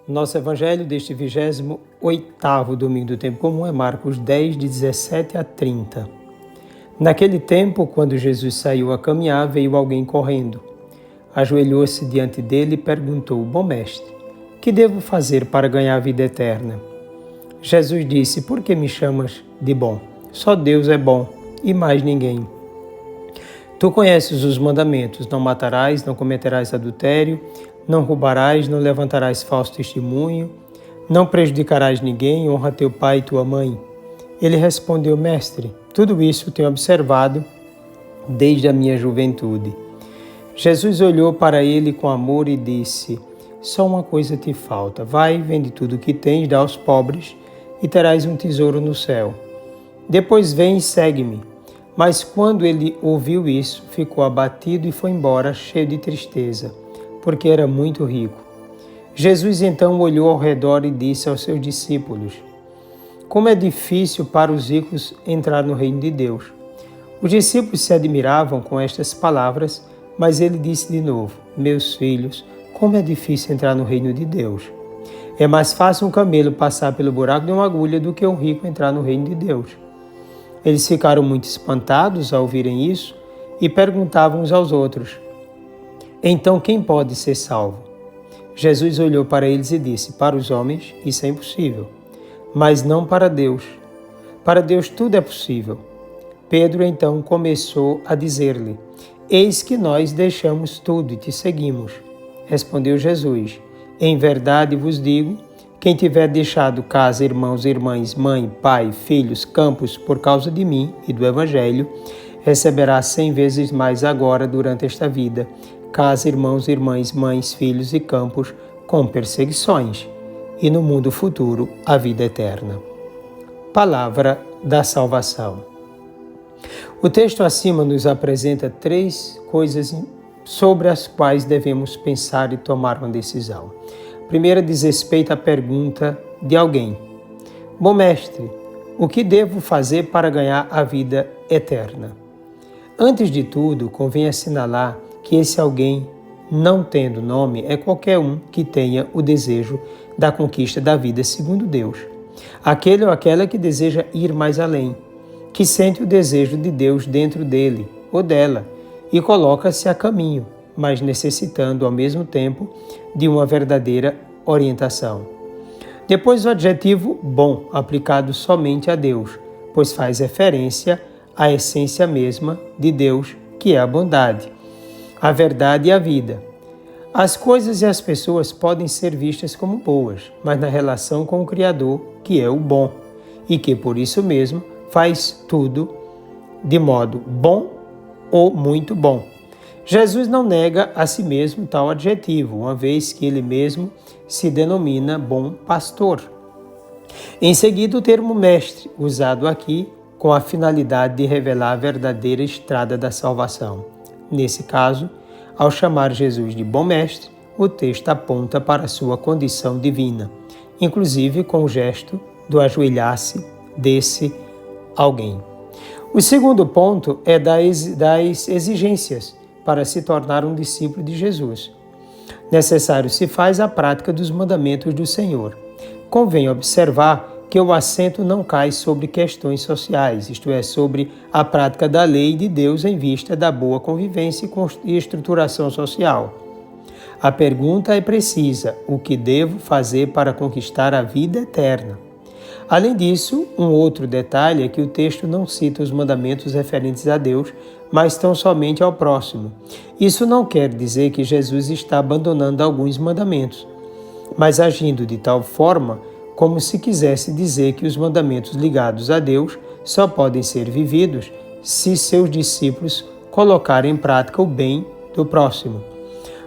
Nosso evangelho deste 28º domingo do tempo comum é Marcos 10, de 17 a 30. Naquele tempo, quando Jesus saiu a caminhar, veio alguém correndo. Ajoelhou-se diante dele e perguntou: Bom mestre, que devo fazer para ganhar a vida eterna? Jesus disse: Por que me chamas de bom? Só Deus é bom e mais ninguém. Tu conheces os mandamentos: não matarás, não cometerás adultério, não roubarás, não levantarás falso testemunho, não prejudicarás ninguém, honra teu pai e tua mãe. Ele respondeu: Mestre, tudo isso tenho observado desde a minha juventude. Jesus olhou para ele com amor e disse: Só uma coisa te falta. Vai, vende tudo o que tens, dá aos pobres e terás um tesouro no céu. Depois vem e segue-me. Mas quando ele ouviu isso, ficou abatido e foi embora, cheio de tristeza, porque era muito rico. Jesus então olhou ao redor e disse aos seus discípulos: Como é difícil para os ricos entrar no reino de Deus. Os discípulos se admiravam com estas palavras, mas ele disse de novo: Meus filhos, como é difícil entrar no reino de Deus. É mais fácil um camelo passar pelo buraco de uma agulha do que um rico entrar no reino de Deus. Eles ficaram muito espantados ao ouvirem isso e perguntavam uns aos outros: Então quem pode ser salvo? Jesus olhou para eles e disse: Para os homens isso é impossível, mas não para Deus. Para Deus tudo é possível. Pedro então começou a dizer-lhe: Eis que nós deixamos tudo e te seguimos. Respondeu Jesus: Em verdade vos digo, quem tiver deixado casa, irmãos, irmãs, mãe, pai, filhos, campos, por causa de mim e do Evangelho, receberá 100 vezes mais agora durante esta vida, casa, irmãos, irmãs, mães, filhos e campos, com perseguições, e no mundo futuro a vida eterna. Palavra da salvação. O texto acima nos apresenta 3 coisas sobre as quais devemos pensar e tomar uma decisão. A primeira diz respeito à pergunta de alguém: Bom mestre, o que devo fazer para ganhar a vida eterna? Antes de tudo, convém assinalar que esse alguém, não tendo nome, é qualquer um que tenha o desejo da conquista da vida segundo Deus. Aquele ou aquela que deseja ir mais além, que sente o desejo de Deus dentro dele ou dela e coloca-se a caminho, mas necessitando ao mesmo tempo de uma verdadeira orientação. Depois o adjetivo bom, aplicado somente a Deus, pois faz referência à essência mesma de Deus, que é a bondade, a verdade e a vida. As coisas e as pessoas podem ser vistas como boas, mas na relação com o Criador, que é o bom, e que por isso mesmo faz tudo de modo bom ou muito bom. Jesus não nega a si mesmo tal adjetivo, uma vez que ele mesmo se denomina bom pastor. Em seguida, o termo mestre, usado aqui com a finalidade de revelar a verdadeira estrada da salvação. Nesse caso, ao chamar Jesus de bom mestre, o texto aponta para a sua condição divina, inclusive com o gesto do ajoelhar-se desse alguém. O segundo ponto é das exigências para se tornar um discípulo de Jesus. Necessário se faz a prática dos mandamentos do Senhor. Convém observar que o acento não cai sobre questões sociais, isto é, sobre a prática da lei de Deus em vista da boa convivência e estruturação social. A pergunta é precisa: o que devo fazer para conquistar a vida eterna? Além disso, um outro detalhe é que o texto não cita os mandamentos referentes a Deus, mas tão somente ao próximo. Isso não quer dizer que Jesus está abandonando alguns mandamentos, mas agindo de tal forma como se quisesse dizer que os mandamentos ligados a Deus só podem ser vividos se seus discípulos colocarem em prática o bem do próximo.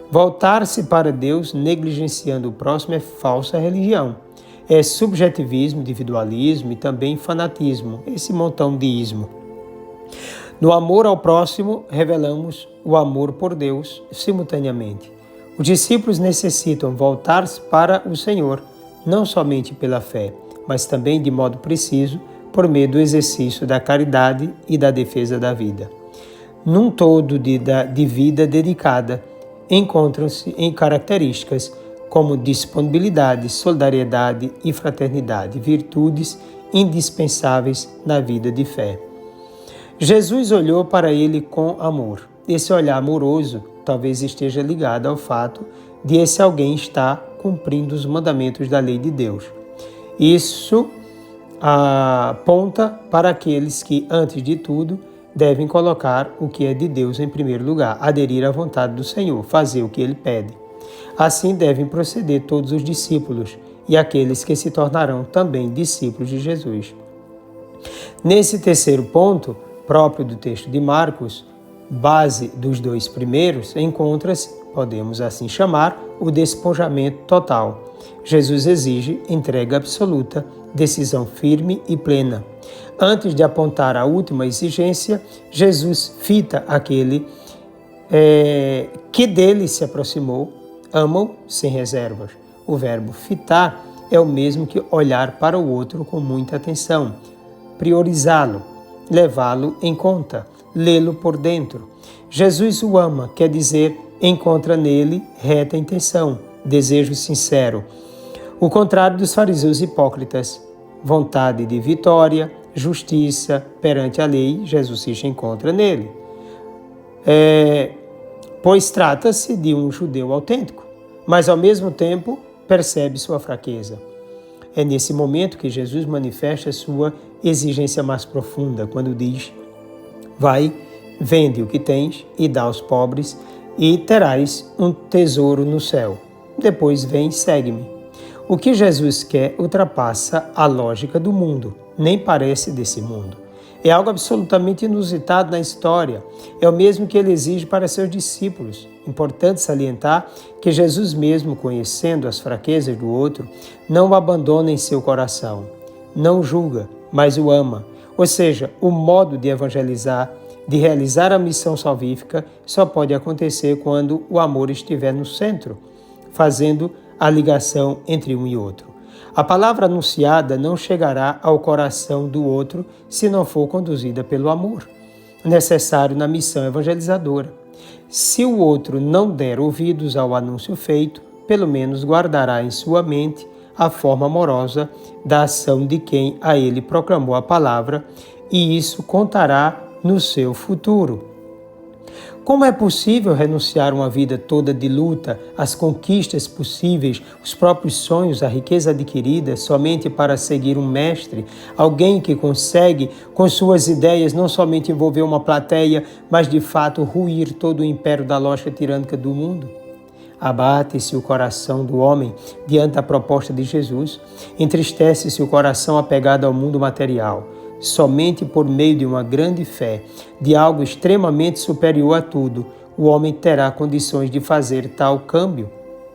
Voltar-se para Deus negligenciando o próximo é falsa religião. É subjetivismo, individualismo e também fanatismo, esse montão de ismo. No amor ao próximo, revelamos o amor por Deus simultaneamente. Os discípulos necessitam voltar-se para o Senhor, não somente pela fé, mas também de modo preciso, por meio do exercício da caridade e da defesa da vida. Num todo de vida dedicada, encontram-se em características como disponibilidade, solidariedade e fraternidade, virtudes indispensáveis na vida de fé. Jesus olhou para ele com amor. Esse olhar amoroso talvez esteja ligado ao fato de esse alguém estar cumprindo os mandamentos da lei de Deus. Isso aponta para aqueles que, antes de tudo, devem colocar o que é de Deus em primeiro lugar, aderir à vontade do Senhor, fazer o que Ele pede. Assim devem proceder todos os discípulos e aqueles que se tornarão também discípulos de Jesus. Nesse terceiro ponto, próprio do texto de Marcos, base dos dois primeiros, encontra-se, podemos assim chamar, o despojamento total. Jesus exige entrega absoluta, decisão firme e plena. Antes de apontar a última exigência, Jesus fita aquele que dele se aproximou, ama-o sem reservas. O verbo fitar é o mesmo que olhar para o outro com muita atenção, priorizá-lo, levá-lo em conta, lê-lo por dentro. Jesus o ama, quer dizer, encontra nele reta intenção, desejo sincero. O contrário dos fariseus hipócritas, vontade de vitória, justiça perante a lei, Jesus se encontra nele. Pois trata-se de um judeu autêntico, mas ao mesmo tempo percebe sua fraqueza. É nesse momento que Jesus manifesta sua exigência mais profunda, quando diz: vai, vende o que tens e dá aos pobres, e terás um tesouro no céu. Depois vem e segue-me. O que Jesus quer ultrapassa a lógica do mundo, nem parece desse mundo. É algo absolutamente inusitado na história. É o mesmo que ele exige para seus discípulos. Importante salientar que Jesus mesmo, conhecendo as fraquezas do outro, não o abandona em seu coração. Não julga, mas o ama. Ou seja, o modo de evangelizar, de realizar a missão salvífica, só pode acontecer quando o amor estiver no centro, fazendo a ligação entre um e outro. A palavra anunciada não chegará ao coração do outro se não for conduzida pelo amor, necessário na missão evangelizadora. Se o outro não der ouvidos ao anúncio feito, pelo menos guardará em sua mente a forma amorosa da ação de quem a ele proclamou a palavra, e isso contará no seu futuro. Como é possível renunciar uma vida toda de luta, às conquistas possíveis, os próprios sonhos, a riqueza adquirida, somente para seguir um mestre, alguém que consegue, com suas ideias, não somente envolver uma plateia, mas de fato ruir todo o império da lógica tirânica do mundo? Abate-se o coração do homem diante da proposta de Jesus, entristece-se o coração apegado ao mundo material. Somente por meio de uma grande fé, de algo extremamente superior a tudo, o homem terá condições de fazer tal câmbio,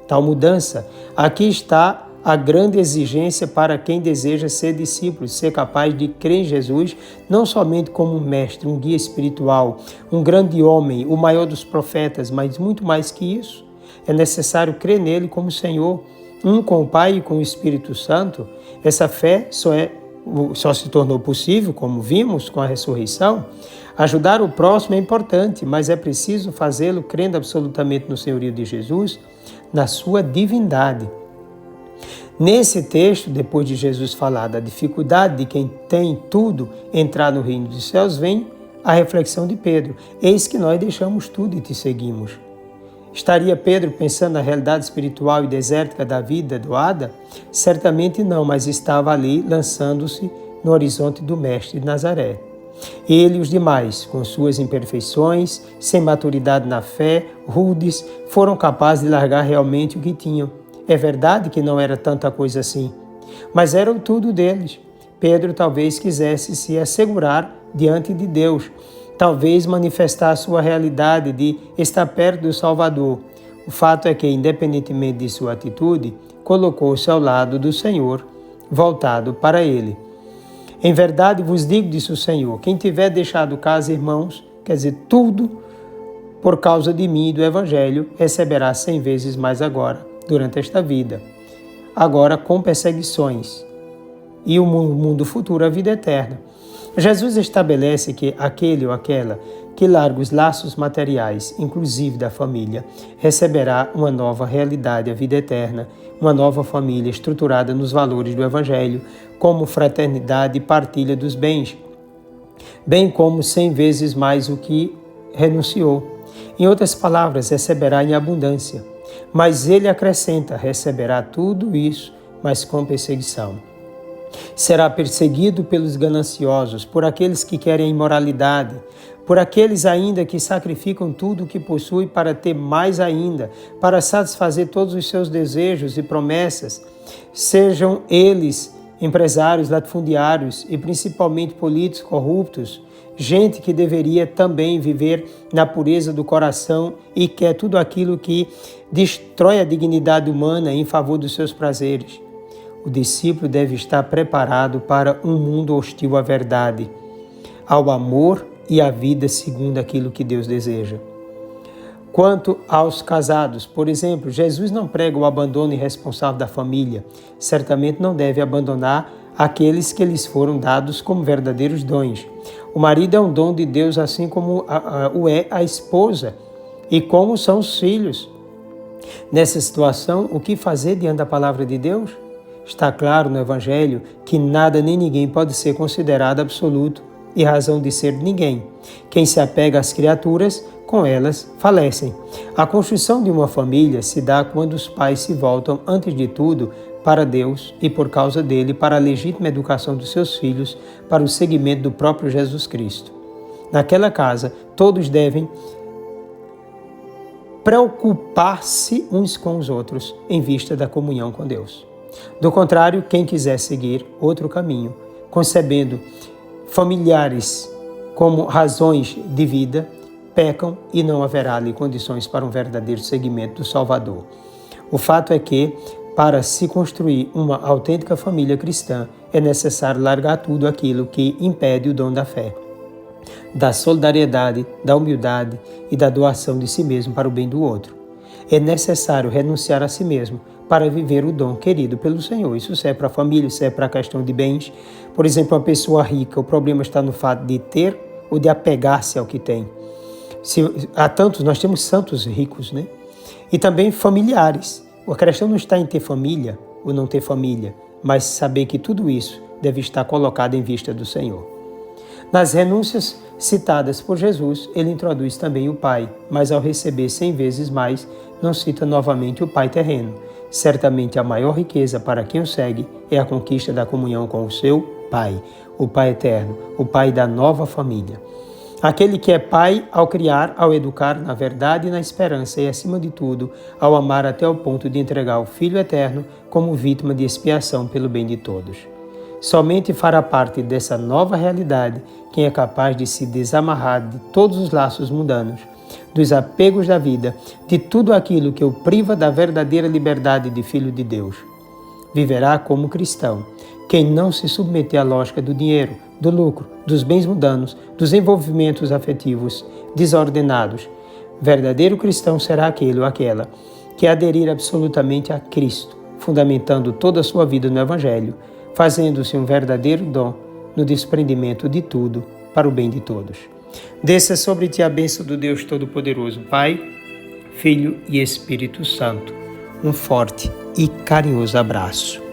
tal mudança. Aqui está a grande exigência para quem deseja ser discípulo, ser capaz de crer em Jesus, não somente como um mestre, um guia espiritual, um grande homem, o maior dos profetas, mas muito mais que isso. É necessário crer nele como Senhor, um com o Pai e com o Espírito Santo. Essa fé só se tornou possível, como vimos, com a ressurreição. Ajudar o próximo é importante, mas é preciso fazê-lo crendo absolutamente no senhorio de Jesus, na sua divindade. Nesse texto, depois de Jesus falar da dificuldade de quem tem tudo entrar no reino dos céus, vem a reflexão de Pedro: eis que nós deixamos tudo e te seguimos. Estaria Pedro pensando na realidade espiritual e desértica da vida doada? Certamente não, mas estava ali lançando-se no horizonte do Mestre de Nazaré. Ele e os demais, com suas imperfeições, sem maturidade na fé, rudes, foram capazes de largar realmente o que tinham. É verdade que não era tanta coisa assim, mas era o tudo deles. Pedro talvez quisesse se assegurar diante de Deus, talvez manifestar sua realidade de estar perto do Salvador. O fato é que, independentemente de sua atitude, colocou-se ao lado do Senhor, voltado para ele. Em verdade vos digo, disse o Senhor, quem tiver deixado casa, irmãos, quer dizer, tudo por causa de mim e do Evangelho, receberá 100 vezes mais agora, durante esta vida. Agora com perseguições, e o mundo futuro, a vida eterna. Jesus estabelece que aquele ou aquela que larga os laços materiais, inclusive da família, receberá uma nova realidade, a vida eterna, uma nova família estruturada nos valores do Evangelho, como fraternidade e partilha dos bens, bem como 100 vezes mais o que renunciou. Em outras palavras, receberá em abundância. Mas ele acrescenta, receberá tudo isso, mas com perseguição. Será perseguido pelos gananciosos, por aqueles que querem a imoralidade, por aqueles ainda que sacrificam tudo o que possui para ter mais ainda, para satisfazer todos os seus desejos e promessas, sejam eles empresários latifundiários e principalmente políticos corruptos, gente que deveria também viver na pureza do coração e quer tudo aquilo que destrói a dignidade humana em favor dos seus prazeres. O discípulo deve estar preparado para um mundo hostil à verdade, ao amor e à vida segundo aquilo que Deus deseja. Quanto aos casados, por exemplo, Jesus não prega o abandono irresponsável da família. Certamente não deve abandonar aqueles que lhes foram dados como verdadeiros dons. O marido é um dom de Deus, assim como o é a esposa e como são os filhos. Nessa situação, o que fazer diante da palavra de Deus? Está claro no Evangelho que nada nem ninguém pode ser considerado absoluto e razão de ser de ninguém. Quem se apega às criaturas, com elas falecem. A construção de uma família se dá quando os pais se voltam, antes de tudo, para Deus e, por causa dele, para a legítima educação dos seus filhos, para o seguimento do próprio Jesus Cristo. Naquela casa, todos devem preocupar-se uns com os outros em vista da comunhão com Deus. Do contrário, quem quiser seguir outro caminho, concebendo familiares como razões de vida, pecam e não haverá ali condições para um verdadeiro seguimento do Salvador. O fato é que, para se construir uma autêntica família cristã, é necessário largar tudo aquilo que impede o dom da fé, da solidariedade, da humildade e da doação de si mesmo para o bem do outro. É necessário renunciar a si mesmo para viver o dom querido pelo Senhor. Isso serve para a família, isso serve para a questão de bens. Por exemplo, uma pessoa rica, o problema está no fato de ter ou de apegar-se ao que tem. Há tantos, nós temos santos ricos, né? E também familiares. A questão não está em ter família ou não ter família, mas saber que tudo isso deve estar colocado em vista do Senhor. Nas renúncias citadas por Jesus, ele introduz também o Pai, mas ao receber 100 vezes mais, não cita novamente o Pai terreno. Certamente a maior riqueza para quem o segue é a conquista da comunhão com o seu Pai, o Pai eterno, o Pai da nova família. Aquele que é pai ao criar, ao educar na verdade e na esperança e, acima de tudo, ao amar até o ponto de entregar o Filho eterno como vítima de expiação pelo bem de todos. Somente fará parte dessa nova realidade quem é capaz de se desamarrar de todos os laços mundanos, dos apegos da vida, de tudo aquilo que o priva da verdadeira liberdade de Filho de Deus. Viverá como cristão quem não se submeter à lógica do dinheiro, do lucro, dos bens mundanos, dos envolvimentos afetivos desordenados. Verdadeiro cristão será aquele ou aquela que aderir absolutamente a Cristo, fundamentando toda a sua vida no Evangelho, fazendo-se um verdadeiro dom no desprendimento de tudo para o bem de todos. Desça sobre ti a bênção do Deus Todo-Poderoso, Pai, Filho e Espírito Santo. Um forte e carinhoso abraço.